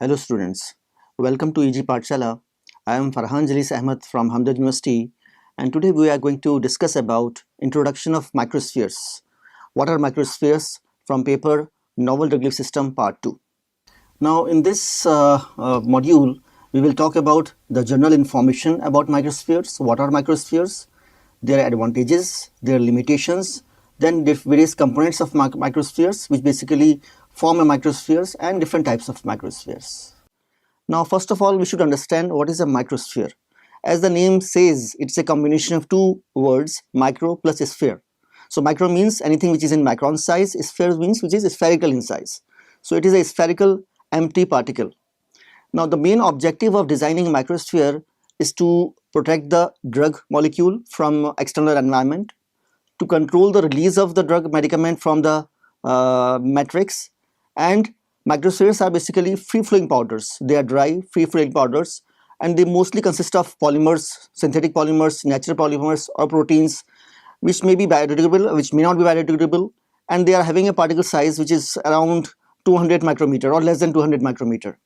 Hello students, welcome to EG Pathshala. I am Farhan Jalis Ahmed from Hamdard University, and today we are going to discuss about introduction of microspheres. What are microspheres? From paper Novel Drug Leaf System Part 2. Now in this module we will talk about the general information about microspheres. What are microspheres? Their advantages, their limitations, then various components of microspheres which basically form a microspheres and different types of microspheres. Now, first of all, we should understand what is a microsphere. As the name says, it's a combination of two words, micro plus sphere. So micro means anything which is in micron size, sphere means which is spherical in size. So it is a spherical empty particle. Now the main objective of designing a microsphere is to protect the drug molecule from external environment, to control the release of the drug medicament from the matrix, and microspheres are basically free-flowing powders. They are dry, free-flowing powders, and they mostly consist of polymers, synthetic polymers, natural polymers, or proteins, which may be biodegradable, which may not be biodegradable, and they are having a particle size which is around 200 micrometer or less than 200 micrometer.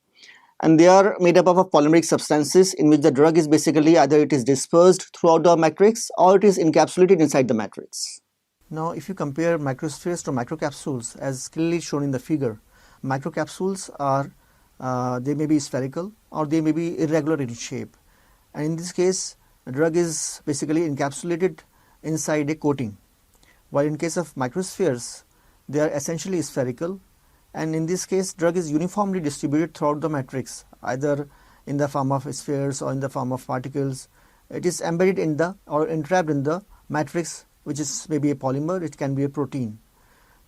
And they are made up of polymeric substances in which the drug is basically either it is dispersed throughout the matrix or it is encapsulated inside the matrix. Now, if you compare microspheres to microcapsules, as clearly shown in the figure, microcapsules are they may be spherical or they may be irregular in shape, and in this case, the drug is basically encapsulated inside a coating. While in case of microspheres, they are essentially spherical, and in this case, drug is uniformly distributed throughout the matrix, either in the form of spheres or in the form of particles. It is embedded in the or entrapped in the matrix, which is maybe a polymer, it can be a protein.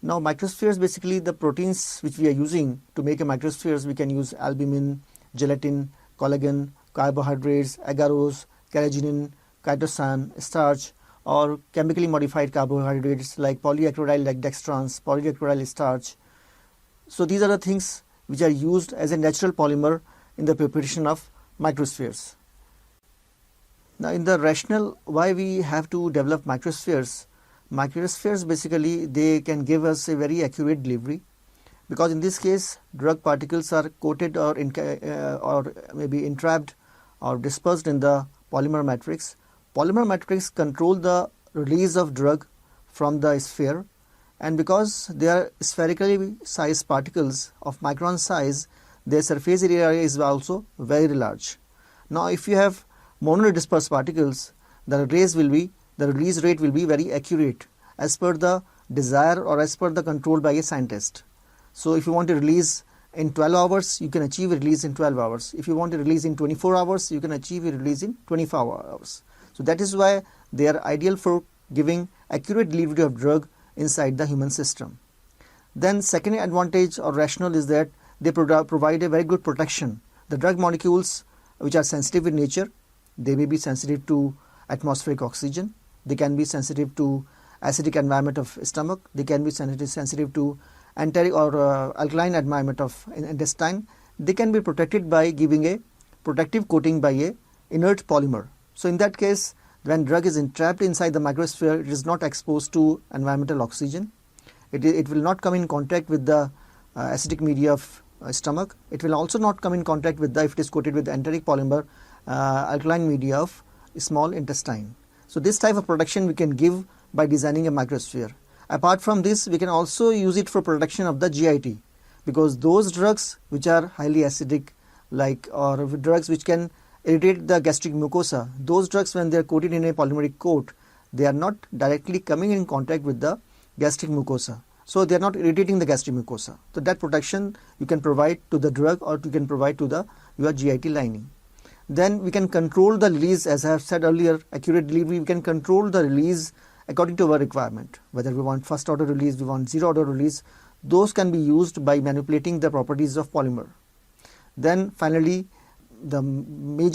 Now microspheres, basically the proteins which we are using to make a microspheres, we can use albumin, gelatin, collagen, carbohydrates, agarose, carrageenan, chitosan, starch, or chemically modified carbohydrates like polyacrylyl like dextrans, polyacrylyl starch. So these are the things which are used as a natural polymer in the preparation of microspheres. Now in the rationale why we have to develop microspheres basically they can give us a very accurate delivery, because in this case drug particles are coated or maybe entrapped or dispersed in the polymer matrix. Polymer matrix control the release of drug from the sphere, and because they are spherically sized particles of micron size, their surface area is also very large. Now if you have monomer dispersed particles, the release rate will be very accurate as per the desire or as per the control by a scientist. So if you want to release in 12 hours, you can achieve a release in 12 hours. If you want to release in 24 hours, you can achieve a release in 24 hours. So that is why they are ideal for giving accurate delivery of drug inside the human system. Then second advantage or rationale is that they provide a very good protection. The drug molecules which are sensitive in nature, they may be sensitive to atmospheric oxygen, they can be sensitive to acidic environment of stomach, they can be sensitive to enteric or alkaline environment of intestine. They can be protected by giving a protective coating by a inert polymer. So in that case, when drug is entrapped inside the microsphere, it is not exposed to environmental oxygen. It will not come in contact with the acidic media of stomach. It will also not come in contact with if it is coated with the enteric polymer alkaline media of small intestine. So this type of protection we can give by designing a microsphere. Apart from this, we can also use it for protection of the GIT, because those drugs which are highly acidic or drugs which can irritate the gastric mucosa, those drugs when they are coated in a polymeric coat, they are not directly coming in contact with the gastric mucosa. So they are not irritating the gastric mucosa. So that protection you can provide to the drug or you can provide to your GIT lining. Then we can control the release, as I have said earlier, accurate delivery, we can control the release according to our requirement. Whether we want first order release, we want zero order release, those can be used by manipulating the properties of polymer. Then finally, the main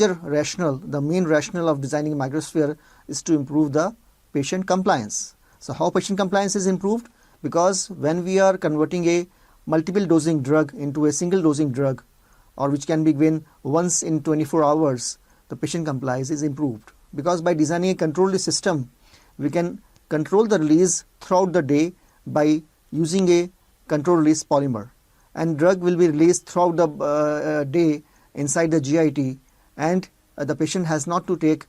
rationale of designing a microsphere is to improve the patient compliance. So how patient compliance is improved? Because when we are converting a multiple dosing drug into a single dosing drug, or which can be given once in 24 hours, the patient compliance is improved. Because by designing a controlled system, we can control the release throughout the day by using a controlled release polymer. and drug will be released throughout the day inside the GIT, and the patient has not to take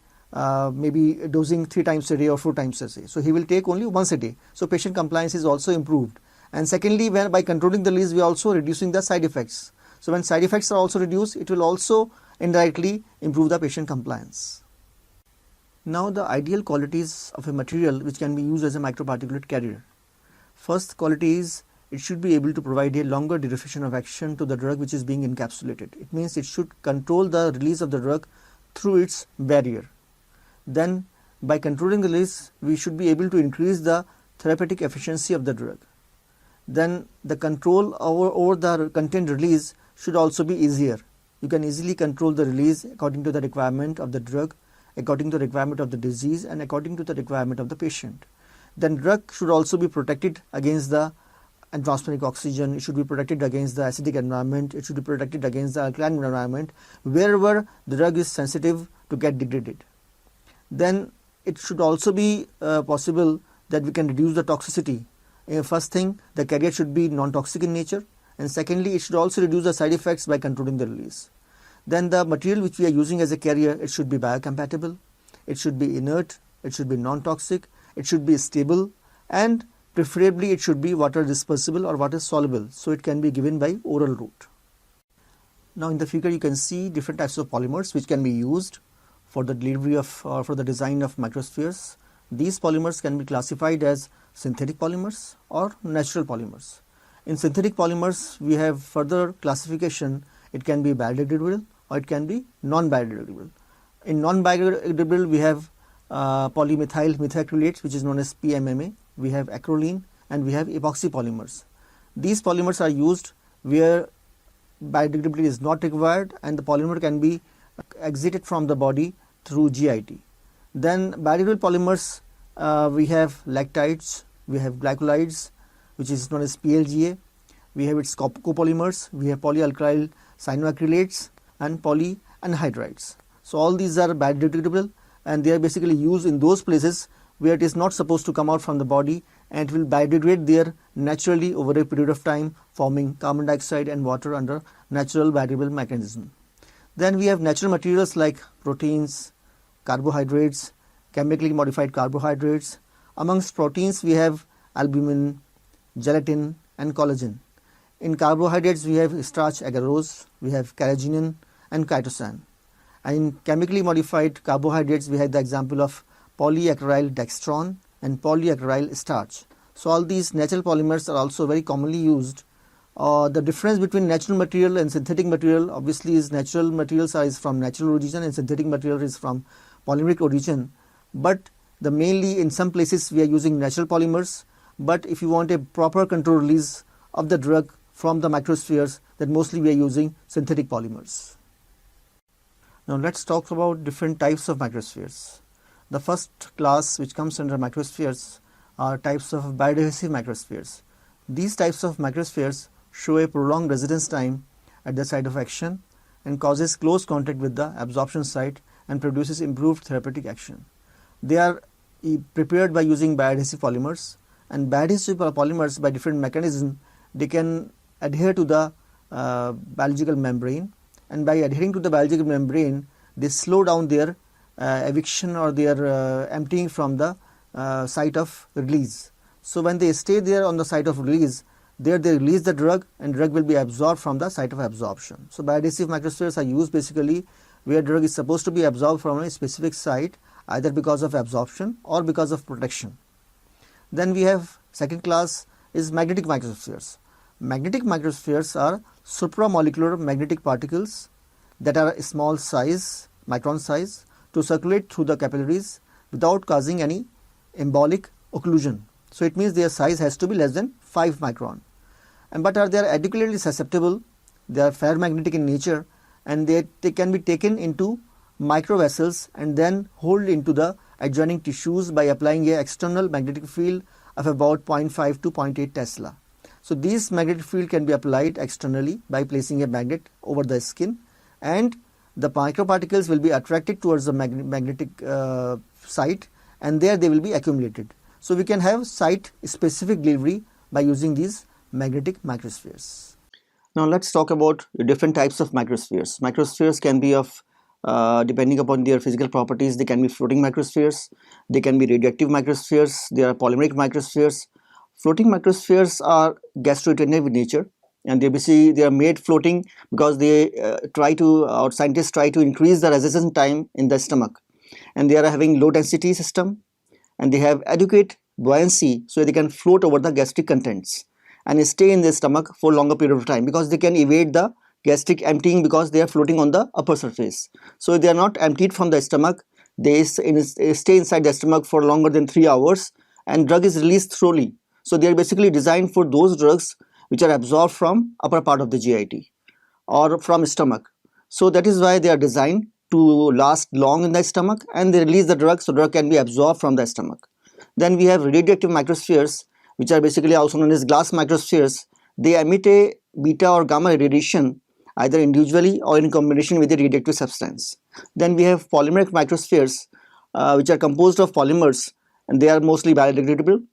maybe dosing 3 times a day or 4 times a day. So he will take only once a day. So patient compliance is also improved. And secondly, when by controlling the release, we are also reducing the side effects. So when side effects are also reduced, it will also indirectly improve the patient compliance. Now the ideal qualities of a material which can be used as a microparticulate carrier. First quality is it should be able to provide a longer duration of action to the drug which is being encapsulated. It means it should control the release of the drug through its barrier. Then by controlling the release, we should be able to increase the therapeutic efficiency of the drug. Then the control over the content release should also be easier. You can easily control the release according to the requirement of the drug, according to the requirement of the disease, and according to the requirement of the patient. Then drug should also be protected against the atmospheric oxygen, it should be protected against the acidic environment, it should be protected against the alkaline environment, wherever the drug is sensitive to get degraded. Then it should also be possible that we can reduce the toxicity. First thing, the carrier should be non-toxic in nature, and secondly, it should also reduce the side effects by controlling the release. Then the material which we are using as a carrier, it should be biocompatible, it should be inert, it should be non-toxic, it should be stable, and preferably it should be water dispersible or water soluble, so it can be given by oral route. Now in the figure you can see different types of polymers which can be used for the delivery of or for the design of microspheres. These polymers can be classified as synthetic polymers or natural polymers. In synthetic polymers, we have further classification. It can be biodegradable or it can be non-biodegradable. In non-biodegradable, we have polymethyl methacrylates, which is known as PMMA. We have acrolein and we have epoxy polymers. These polymers are used where biodegradability is not required and the polymer can be exited from the body through GIT. Then biodegradable polymers, we have lactides, we have glycolides, which is known as PLGA, we have its copolymers, we have polyalkyl cyanoacrylates and polyanhydrides. So all these are biodegradable and they are basically used in those places where it is not supposed to come out from the body, and it will biodegrade there naturally over a period of time, forming carbon dioxide and water under natural biodegradable mechanism. Then we have natural materials like proteins, carbohydrates, chemically modified carbohydrates. Amongst proteins we have albumin, gelatin and collagen. In carbohydrates we have starch agarose, we have carrageenan and chitosan. And in chemically modified carbohydrates we have the example of polyacyryl dextran and polyacyryl starch. So all these natural polymers are also very commonly used. The difference between natural material and synthetic material obviously is natural materials is from natural origin and synthetic material is from polymeric origin. But the mainly in some places we are using natural polymers, but if you want a proper control release of the drug from the microspheres, then mostly we are using synthetic polymers. Now let's talk about different types of microspheres. The first class which comes under microspheres are types of biodiversity microspheres. These types of microspheres show a prolonged residence time at the site of action and causes close contact with the absorption site and produces improved therapeutic action. They are prepared by using bioadhesive polymers, and bioadhesive polymers by different mechanisms they can adhere to the biological membrane, and by adhering to the biological membrane they slow down their eviction or their emptying from the site of release. So when they stay there on the site of release, there they release the drug and drug will be absorbed from the site of absorption. So bioadhesive microspheres are used basically where drug is supposed to be absorbed from a specific site, either because of absorption or because of protection. Then we have second class is magnetic microspheres. Magnetic microspheres are supramolecular magnetic particles that are small size, micron size, to circulate through the capillaries without causing any embolic occlusion. So it means their size has to be less than 5 micron. But they are adequately susceptible, they are ferromagnetic in nature, and they can be taken into microvessels and then hold into the adjoining tissues by applying an external magnetic field of about 0.5 to 0.8 Tesla. So these magnetic field can be applied externally by placing a magnet over the skin, and the microparticles will be attracted towards the magnetic site, and there they will be accumulated. So we can have site specific delivery by using these magnetic microspheres. Now let's talk about different types of microspheres. Microspheres can be of depending upon their physical properties, they can be floating microspheres, they can be radioactive microspheres, there are polymeric microspheres. Floating microspheres are gastrointestinal in nature, and they are made floating because they or scientists try to increase the resistance time in the stomach, and they are having low density system, and they have adequate buoyancy so they can float over the gastric contents and stay in the stomach for longer period of time, because they can evade the gastric emptying because they are floating on the upper surface. So they are not emptied from the stomach, they stay inside the stomach for longer than 3 hours, and drug is released slowly. So they are basically designed for those drugs which are absorbed from upper part of the GIT or from stomach. So that is why they are designed to last long in the stomach, and they release the drug so drug can be absorbed from the stomach. Then we have radioactive microspheres, which are basically also known as glass microspheres. They emit a beta or gamma radiation either individually or in combination with a radioactive substance. Then we have polymeric microspheres, which are composed of polymers, and they are mostly biodegradable,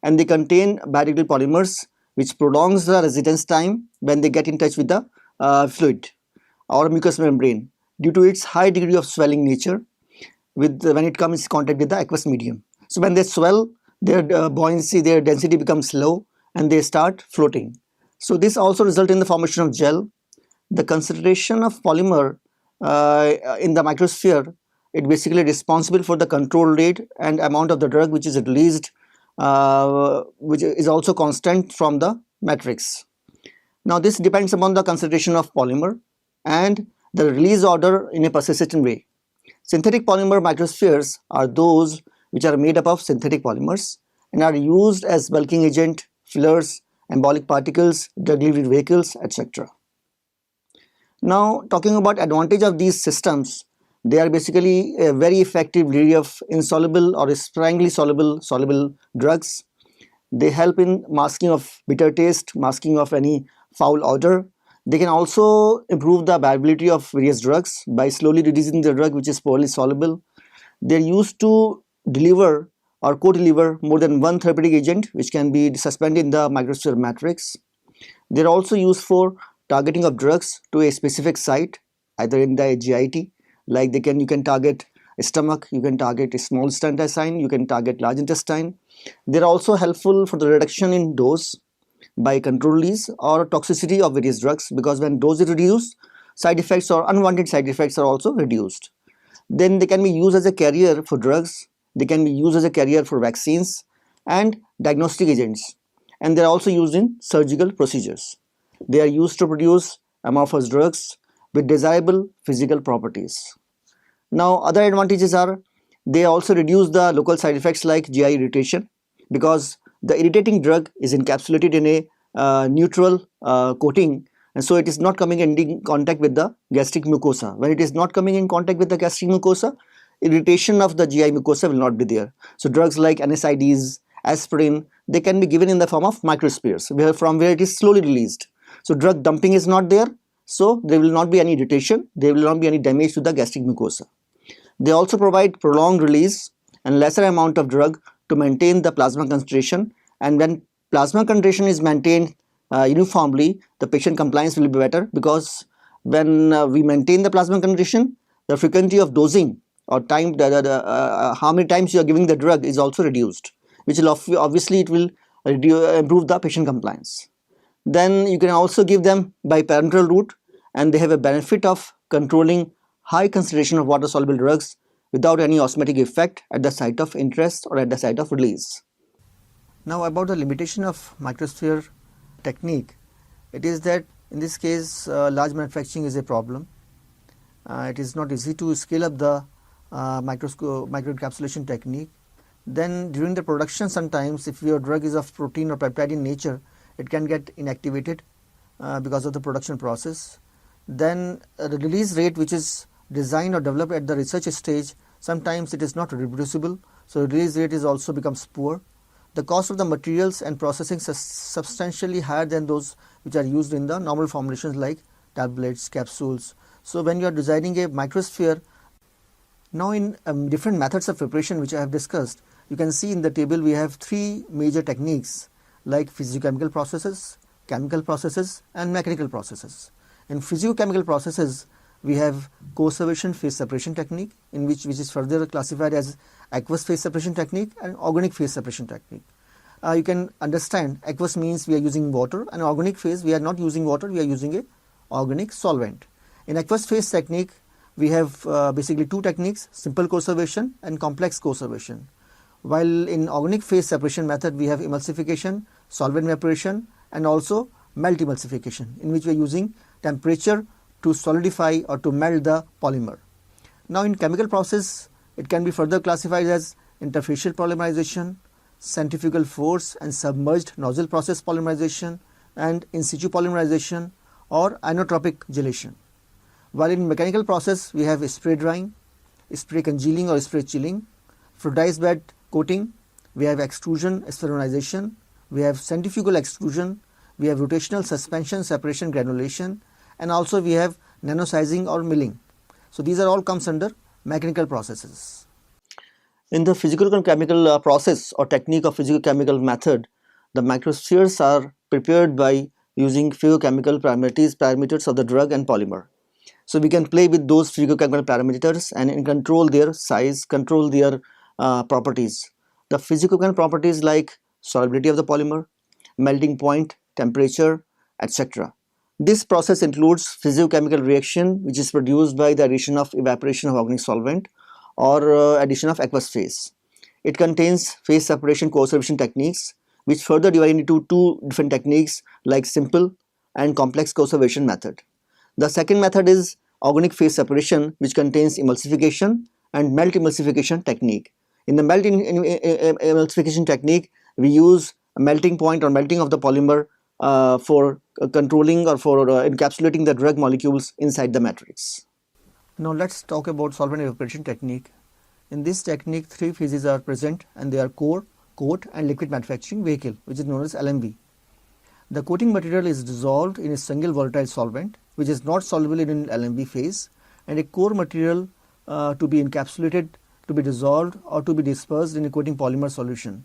and they contain biodegradable polymers which prolongs the residence time when they get in touch with the fluid or mucous membrane due to its high degree of swelling nature when it comes in contact with the aqueous medium. So when they swell, their buoyancy, their density becomes low, and they start floating. So this also results in the formation of gel. The concentration of polymer in the microsphere, it basically responsible for the control rate and amount of the drug which is released, which is also constant from the matrix. Now this depends upon the concentration of polymer and the release order in a persistent way. Synthetic polymer microspheres are those which are made up of synthetic polymers and are used as bulking agent, fillers, embolic particles, drug delivery vehicles, etc. Now talking about advantage of these systems, they are basically a very effective delivery of insoluble or sparingly soluble drugs. They help in masking of bitter taste, masking of any foul odor. They can also improve the viability of various drugs by slowly reducing the drug which is poorly soluble. They are used to deliver or co-deliver more than one therapeutic agent which can be suspended in the microsphere matrix. They are also used for targeting of drugs to a specific site, either in the GIT, like you can target stomach, you can target a small intestine, you can target large intestine. They are also helpful for the reduction in dose by control release or toxicity of various drugs, because when dose is reduced, side effects or unwanted side effects are also reduced. Then they can be used as a carrier for drugs, they can be used as a carrier for vaccines and diagnostic agents, and they are also used in surgical procedures. They are used to produce amorphous drugs with desirable physical properties. Now other advantages are they also reduce the local side effects like GI irritation, because the irritating drug is encapsulated in a neutral coating, and so it is not coming in contact with the gastric mucosa. When it is not coming in contact with the gastric mucosa, irritation of the GI mucosa will not be there. So drugs like NSAIDs, aspirin, they can be given in the form of microspheres, from where it is slowly released. So drug dumping is not there, so there will not be any irritation, there will not be any damage to the gastric mucosa. They also provide prolonged release and lesser amount of drug to maintain the plasma concentration, and when plasma concentration is maintained uniformly, the patient compliance will be better, because when we maintain the plasma concentration, the frequency of dosing or time, how many times you are giving the drug is also reduced, which will obviously it will improve the patient compliance. Then you can also give them by parenteral route, and they have a benefit of controlling high concentration of water soluble drugs without any osmotic effect at the site of interest or at the site of release. Now about the limitation of microsphere technique, it is that in this case large manufacturing is a problem. It is not easy to scale up the microencapsulation technique. Then during the production, sometimes if your drug is of protein or peptide in nature, it can get inactivated because of the production process. Then the release rate which is designed or developed at the research stage, sometimes it is not reproducible, so release rate is also becomes poor. The cost of the materials and processing is substantially higher than those which are used in the normal formulations like tablets, capsules. So when you are designing a microsphere, now in different methods of preparation which I have discussed, you can see in the table we have three major techniques like physiochemical processes, chemical processes and mechanical processes. In physicochemical processes, we have co-servation phase separation technique, which is further classified as aqueous phase separation technique and organic phase separation technique. You can understand aqueous means we are using water, and organic phase we are not using water, we are using a organic solvent. In aqueous phase technique, we have basically two techniques: simple co-servation and complex co-servation. While in organic phase separation method, we have emulsification, solvent evaporation, and also melt emulsification, in which we are using temperature to solidify or to melt the polymer. Now in chemical process, it can be further classified as interfacial polymerization, centrifugal force and submerged nozzle process polymerization, and in situ polymerization or inotropic gelation. While in mechanical process, we have spray drying, spray congealing or spray chilling, fluidized bed coating, we have extrusion spheronization, we have centrifugal extrusion, we have rotational suspension separation granulation, and also we have nanosizing or milling. So these are all comes under mechanical processes. In the physical and chemical process or technique of physicochemical method, the microspheres are prepared by using physicochemical parameters of the drug and polymer. So we can play with those physicochemical parameters and control their size, control their properties. The physicochemical properties like solubility of the polymer, melting point, temperature, etc. This process includes physicochemical reaction, which is produced by the addition of evaporation of organic solvent or addition of aqueous phase. It contains phase separation co-servation techniques, which further divide into two different techniques like simple and complex co-servation method. The second method is organic phase separation, which contains emulsification and melt emulsification technique. In the melt emulsification technique, we use a melting point or melting of the polymer for controlling or for encapsulating the drug molecules inside the matrix. Now let's talk about solvent evaporation technique. In this technique, three phases are present, and they are core, coat and liquid manufacturing vehicle, which is known as LMV. The coating material is dissolved in a single volatile solvent, which is not soluble in LMV phase, and a core material to be encapsulated, to be dissolved or to be dispersed in a coating polymer solution.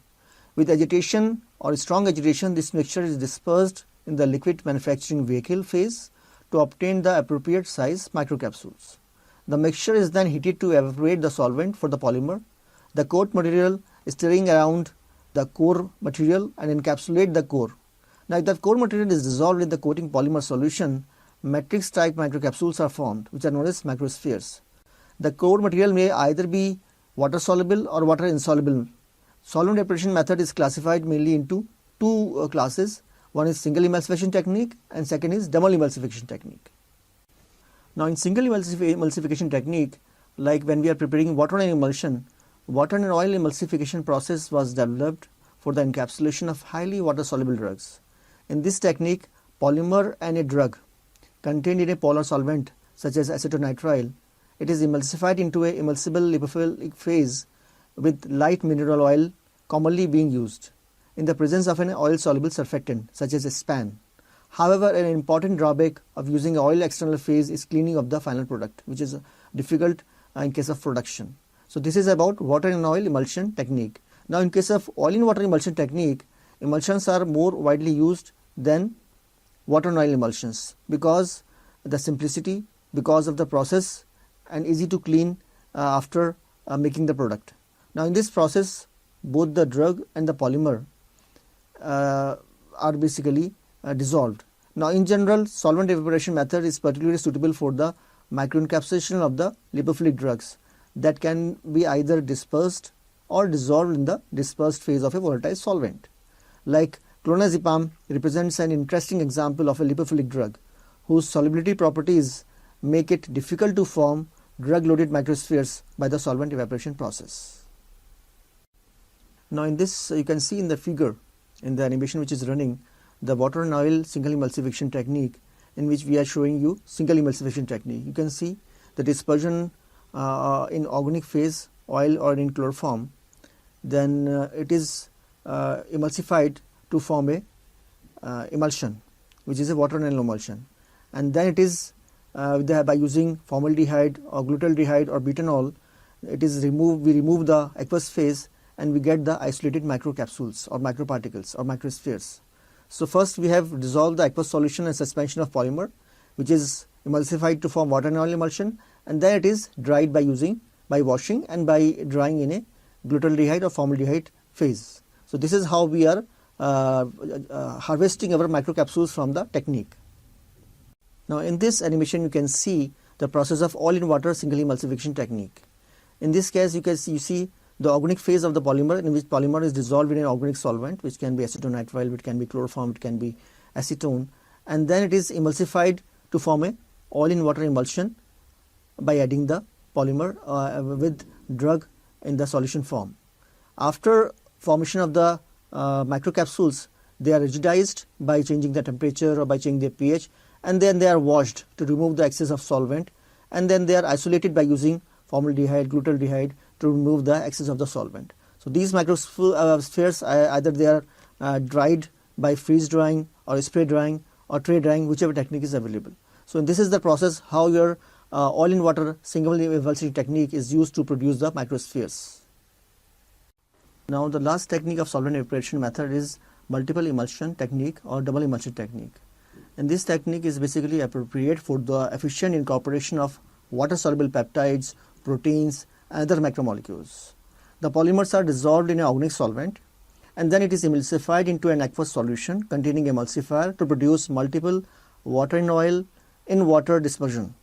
With agitation or strong agitation, this mixture is dispersed in the liquid manufacturing vehicle phase to obtain the appropriate size microcapsules. The mixture is then heated to evaporate the solvent for the polymer. The coat material is stirring around the core material and encapsulate the core. Now if the core material is dissolved in the coating polymer solution, matrix type microcapsules are formed, which are known as microspheres. The core material may either be water soluble or water insoluble. Solvent evaporation method is classified mainly into two classes. One is single emulsification technique and second is double emulsification technique. Now in single emulsification technique, like when we are preparing water and emulsion, water and oil emulsification process was developed for the encapsulation of highly water soluble drugs. In this technique, polymer and a drug contained in a polar solvent such as acetonitrile, it is emulsified into a emulsible lipophilic phase with light mineral oil commonly being used in the presence of an oil soluble surfactant such as a SPAN. However, an important drawback of using oil external phase is cleaning of the final product, which is difficult in case of production. So this is about water and oil emulsion technique. Now in case of oil and water emulsion technique, emulsions are more widely used than water and oil emulsions because the simplicity, because of the process and easy to clean after making the product. Now in this process, both the drug and the polymer are basically dissolved. Now in general, solvent evaporation method is particularly suitable for the microencapsulation of the lipophilic drugs that can be either dispersed or dissolved in the dispersed phase of a volatile solvent. Like clonazepam represents an interesting example of a lipophilic drug whose solubility properties make it difficult to form drug-loaded microspheres by the solvent evaporation process. Now in this you can see in the figure in the animation which is running the water and oil single emulsification technique, in which we are showing you single emulsification technique. You can see the dispersion in organic phase oil or in chloroform, then it is emulsified to form a emulsion, which is a water and oil emulsion, and then it is by using formaldehyde or glutaldehyde or butanol, it is we remove the aqueous phase and we get the isolated microcapsules or microparticles or microspheres. So first we have dissolved the aqueous solution and suspension of polymer, which is emulsified to form water and oil emulsion, and then it is dried by washing and by drying in a glutaldehyde or formaldehyde phase. So this is how we are harvesting our microcapsules from the technique. Now in this animation you can see the process of oil in water single emulsification technique. In this case you see the organic phase of the polymer, in which polymer is dissolved in an organic solvent, which can be acetonitrile, it can be chloroform, it can be acetone, and then it is emulsified to form a oil in water emulsion by adding the polymer with drug in the solution form. After formation of the microcapsules, they are rigidized by changing the temperature or by changing their pH, and then they are washed to remove the excess of solvent, and then they are isolated by using formaldehyde, glutaldehyde to remove the excess of the solvent. So these microspheres either they are dried by freeze drying or spray drying or tray drying, whichever technique is available. So this is the process how your oil in water single emulsion technique is used to produce the microspheres. Now the last technique of solvent evaporation method is multiple emulsion technique or double emulsion technique. And this technique is basically appropriate for the efficient incorporation of water soluble peptides, proteins and other macromolecules. The polymers are dissolved in an organic solvent, and then it is emulsified into an aqueous solution containing emulsifier to produce multiple water and oil in water dispersion.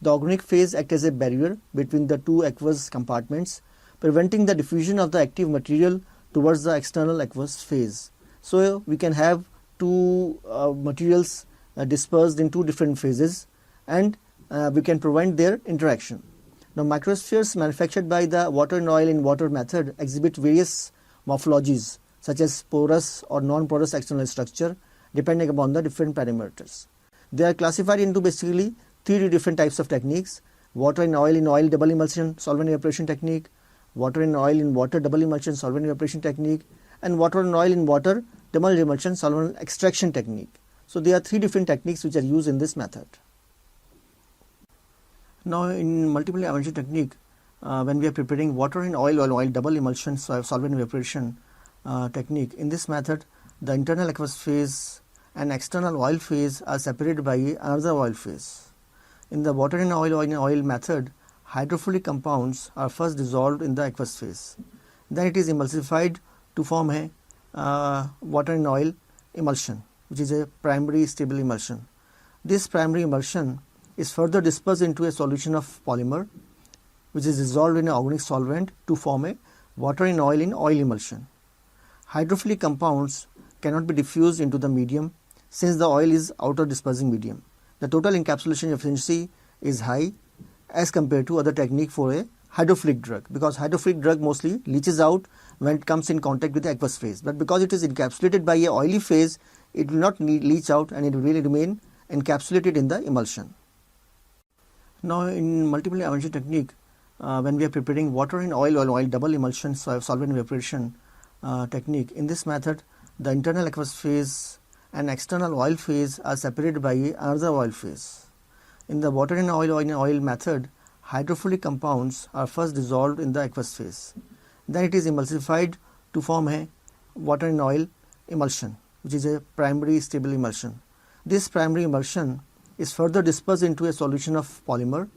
The organic phase acts as a barrier between the two aqueous compartments, preventing the diffusion of the active material towards the external aqueous phase. So we can have two materials dispersed in two different phases, and we can prevent their interaction. Now microspheres manufactured by the water and oil in water method exhibit various morphologies such as porous or non-porous external structure depending upon the different parameters. They are classified into basically three different types of techniques: water and oil in oil double emulsion solvent evaporation technique, water and oil in water double emulsion solvent evaporation technique, and water and oil in water double emulsion solvent extraction technique. So there are three different techniques which are used in this method. Now in multiple emulsion technique, when we are preparing water and oil double emulsion solvent evaporation technique, in this method the internal aqueous phase and external oil phase are separated by another oil phase. In the water and oil method, hydrophilic compounds are first dissolved in the aqueous phase. Then it is emulsified to form a water and oil emulsion, which is a primary stable emulsion. This primary emulsion is further dispersed into a solution of polymer, which is dissolved in an organic solvent to form a water and oil in oil emulsion. Hydrophilic compounds cannot be diffused into the medium since the oil is outer dispersing medium. The total encapsulation efficiency is high as compared to other technique for a hydrophilic drug, because hydrophilic drug mostly leaches out when it comes in contact with the aqueous phase, but because it is encapsulated by a oily phase, it will not leach out and it will really remain encapsulated in the emulsion. Now in multiple emulsion technique, when we are preparing water and oil double emulsion solvent evaporation technique, in this method the internal aqueous phase and external oil phase are separated by another oil phase. In the water and oil method, hydrophilic compounds are first dissolved in the aqueous phase. Then it is emulsified to form a water and oil emulsion, which is a primary stable emulsion. This primary emulsion is further dispersed into a solution of polymer,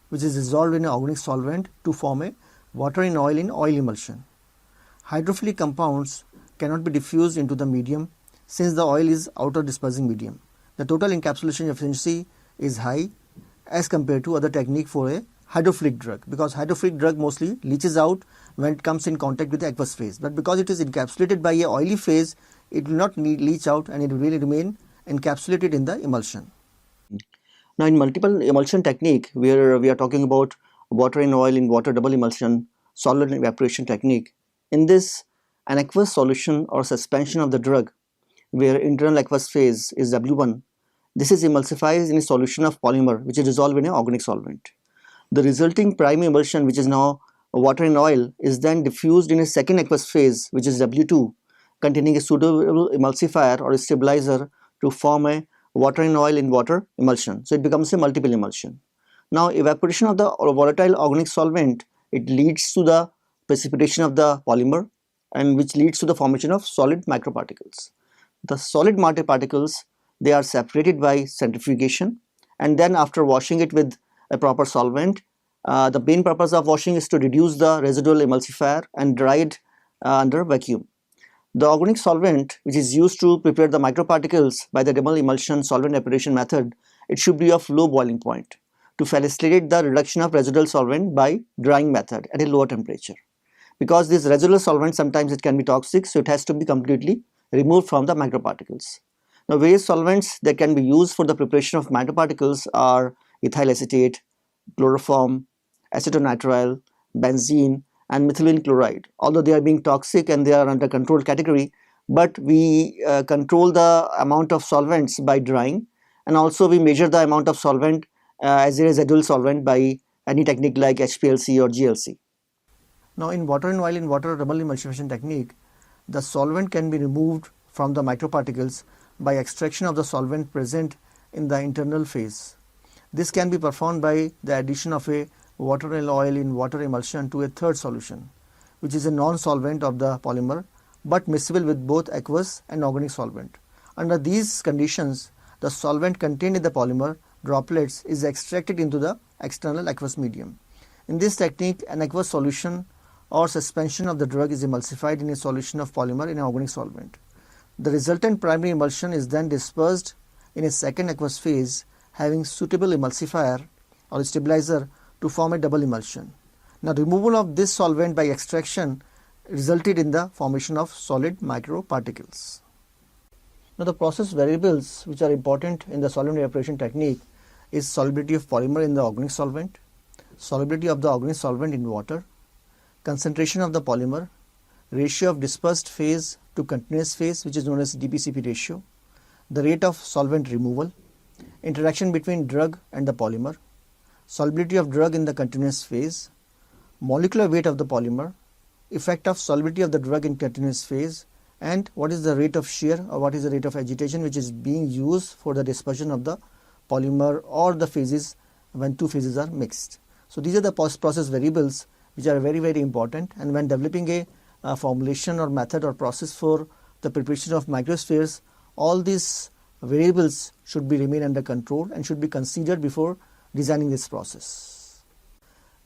which is dissolved in an organic solvent to form a water and oil in oil emulsion. Hydrophilic compounds cannot be diffused into the medium since the oil is outer dispersing medium. The total encapsulation efficiency is high as compared to other technique for a hydrophilic drug, because hydrophilic drug mostly leaches out when it comes in contact with the aqueous phase, but because it is encapsulated by a oily phase, it will not leach out and it will really remain encapsulated in the emulsion. Now in multiple emulsion technique, where we are talking about water and oil in water double emulsion solvent evaporation technique, in this an aqueous solution or suspension of the drug where internal aqueous phase is W1, this is emulsified in a solution of polymer which is dissolved in an organic solvent. The resulting primary emulsion, which is now water and oil, is then diffused in a second aqueous phase which is W2, containing a suitable emulsifier or a stabilizer to form a water and oil in water emulsion. So it becomes a multiple emulsion. Now evaporation of the volatile organic solvent, it leads to the precipitation of the polymer, and which leads to the formation of solid microparticles. The solid matter particles, they are separated by centrifugation, and then after washing it with a proper solvent, the main purpose of washing is to reduce the residual emulsifier and dry it under vacuum. The organic solvent which is used to prepare the microparticles by the double emulsion solvent evaporation method, it should be of low boiling point to facilitate the reduction of residual solvent by drying method at a lower temperature. Because this residual solvent sometimes it can be toxic, so it has to be completely removed from the microparticles. Now various solvents that can be used for the preparation of microparticles are ethyl acetate, chloroform, acetonitrile, benzene and methylene chloride. Although they are being toxic and they are under controlled category, but we control the amount of solvents by drying, and also we measure the amount of solvent as a residual solvent by any technique like HPLC or GLC. Now in water and oil in water double emulsification technique, the solvent can be removed from the microparticles by extraction of the solvent present in the internal phase. This can be performed by the addition of a water and oil in water emulsion to a third solution, which is a non-solvent of the polymer but miscible with both aqueous and organic solvent. Under these conditions, the solvent contained in the polymer droplets is extracted into the external aqueous medium. In this technique, an aqueous solution or suspension of the drug is emulsified in a solution of polymer in an organic solvent. The resultant primary emulsion is then dispersed in a second aqueous phase having suitable emulsifier or stabilizer to form a double emulsion. Now removal of this solvent by extraction resulted in the formation of solid microparticles. Now the process variables which are important in the solvent evaporation technique is solubility of polymer in the organic solvent, solubility of the organic solvent in water, concentration of the polymer, ratio of dispersed phase to continuous phase which is known as DPCP ratio, the rate of solvent removal, interaction between drug and the polymer, solubility of drug in the continuous phase, molecular weight of the polymer, effect of solubility of the drug in continuous phase, and what is the rate of shear or what is the rate of agitation which is being used for the dispersion of the polymer or the phases when two phases are mixed. So these are the process variables which are very important, and when developing a formulation or method or process for the preparation of microspheres, all these variables should be remain under control and should be considered before designing this process.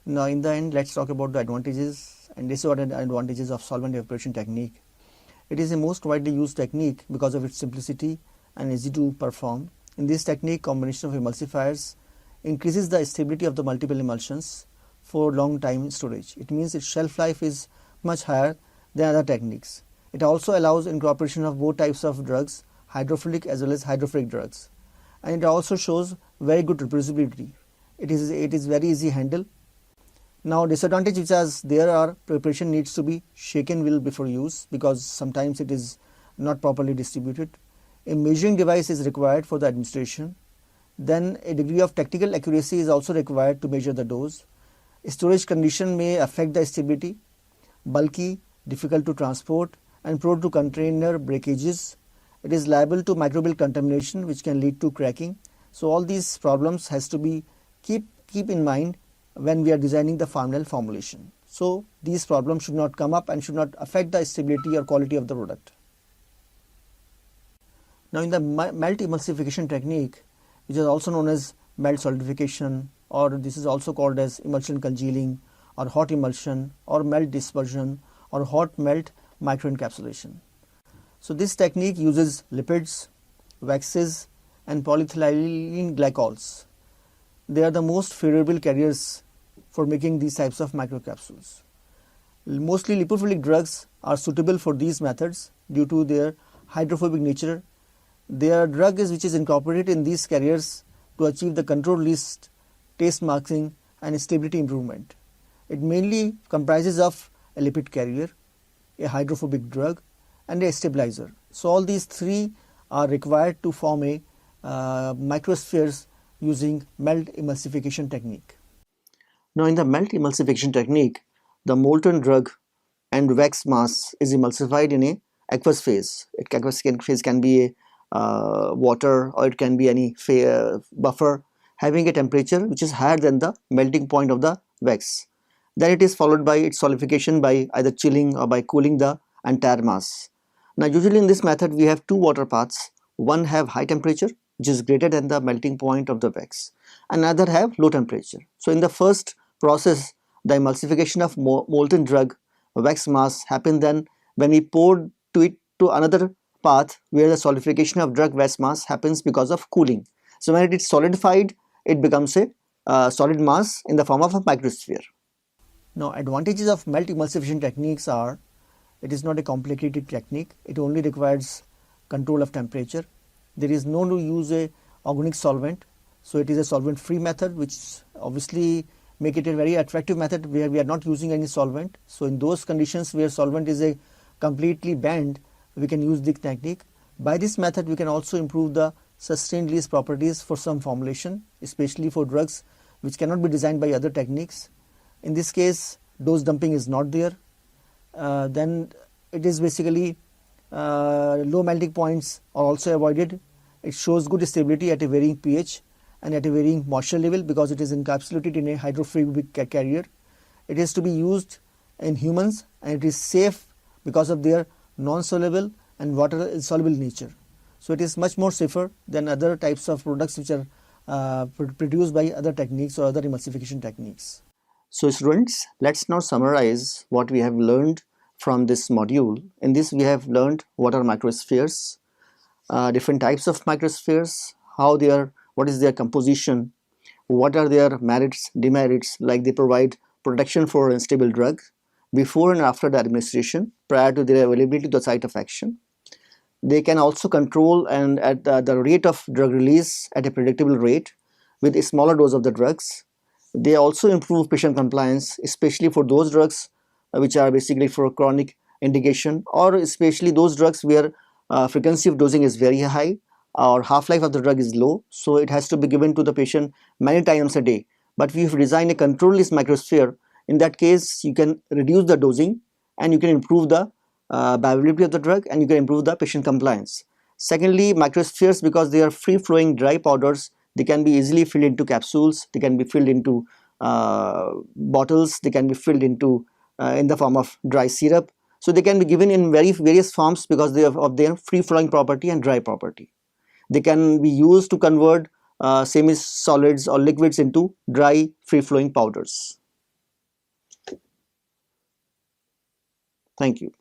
Now in the end, let's talk about the advantages and disadvantages of solvent evaporation technique. It is the most widely used technique because of its simplicity and easy to perform. In this technique, combination of emulsifiers increases the stability of the multiple emulsions for long time storage. It means its shelf life is much higher than other techniques. It also allows incorporation of both types of drugs, hydrophilic as well as hydrophilic drugs, and it also shows very good reproducibility. It is very easy handle. Now disadvantage which as there are, preparation needs to be shaken well before use because sometimes it is not properly distributed. A measuring device is required for the administration. Then a degree of technical accuracy is also required to measure the dose. Storage condition may affect the stability, bulky, difficult to transport and prone to container breakages. It is liable to microbial contamination which can lead to cracking. So all these problems has to be keep in mind when we are designing the final formulation. So these problems should not come up and should not affect the stability or quality of the product. Now in the melt emulsification technique, which is also known as melt solidification, or this is also called as emulsion congealing or hot emulsion or melt dispersion or hot melt microencapsulation. So this technique uses lipids, waxes and polyethylene glycols. They are the most favorable carriers for making these types of microcapsules. Mostly lipophilic drugs are suitable for these methods due to their hydrophobic nature. Their drug which is incorporated in these carriers to achieve the control list, taste marking and stability improvement. It mainly comprises of a lipid carrier, a hydrophobic drug and a stabilizer. So all these three are required to form a microspheres using melt emulsification technique. Now in the melt emulsification technique, the molten drug and wax mass is emulsified in a aqueous phase. Aqueous phase can be a water or it can be any buffer having a temperature which is higher than the melting point of the wax. Then it is followed by its solidification by either chilling or by cooling the entire mass. Now usually in this method we have two water paths. One have high temperature, which is greater than the melting point of the wax. Another have low temperature. So in the first process, the emulsification of molten drug wax mass happens. Then when we pour to another path where the solidification of drug wax mass happens because of cooling. So when it is solidified, it becomes a solid mass in the form of a microsphere. Now advantages of melt emulsification techniques are: it is not a complicated technique, it only requires control of temperature. There is no use a organic solvent, so it is a solvent free method, which obviously make it a very attractive method where we are not using any solvent. So in those conditions where solvent is a completely banned, we can use this technique. By this method we can also improve the sustained release properties for some formulation, especially for drugs which cannot be designed by other techniques. In this case, dose dumping is not there. Then it is basically low melting points are also avoided. It shows good stability at a varying pH and at a varying moisture level because it is encapsulated in a hydrophobic carrier. It is to be used in humans and it is safe because of their non-soluble and water soluble nature. So it is much more safer than other types of products which are produced by other techniques or other emulsification techniques. So students, let's now summarize what we have learned from this module. In this we have learned what are microspheres, different types of microspheres, what is their composition, what are their merits, demerits, like they provide protection for unstable drugs before and after the administration prior to their availability to the site of action. They can also control and at the rate of drug release at a predictable rate with a smaller dose of the drugs. They also improve patient compliance, especially for those drugs which are basically for chronic indication, or especially those drugs where frequency of dosing is very high or half-life of the drug is low, so it has to be given to the patient many times a day. But if you design a control-less microsphere, in that case you can reduce the dosing and you can improve the bioavailability of the drug and you can improve the patient compliance. Secondly, microspheres, because they are free-flowing dry powders, they can be easily filled into capsules, they can be filled into bottles, they can be filled into in the form of dry syrup. So they can be given in various forms because of their free-flowing property and dry property. They can be used to convert semi-solids or liquids into dry free-flowing powders. Thank you.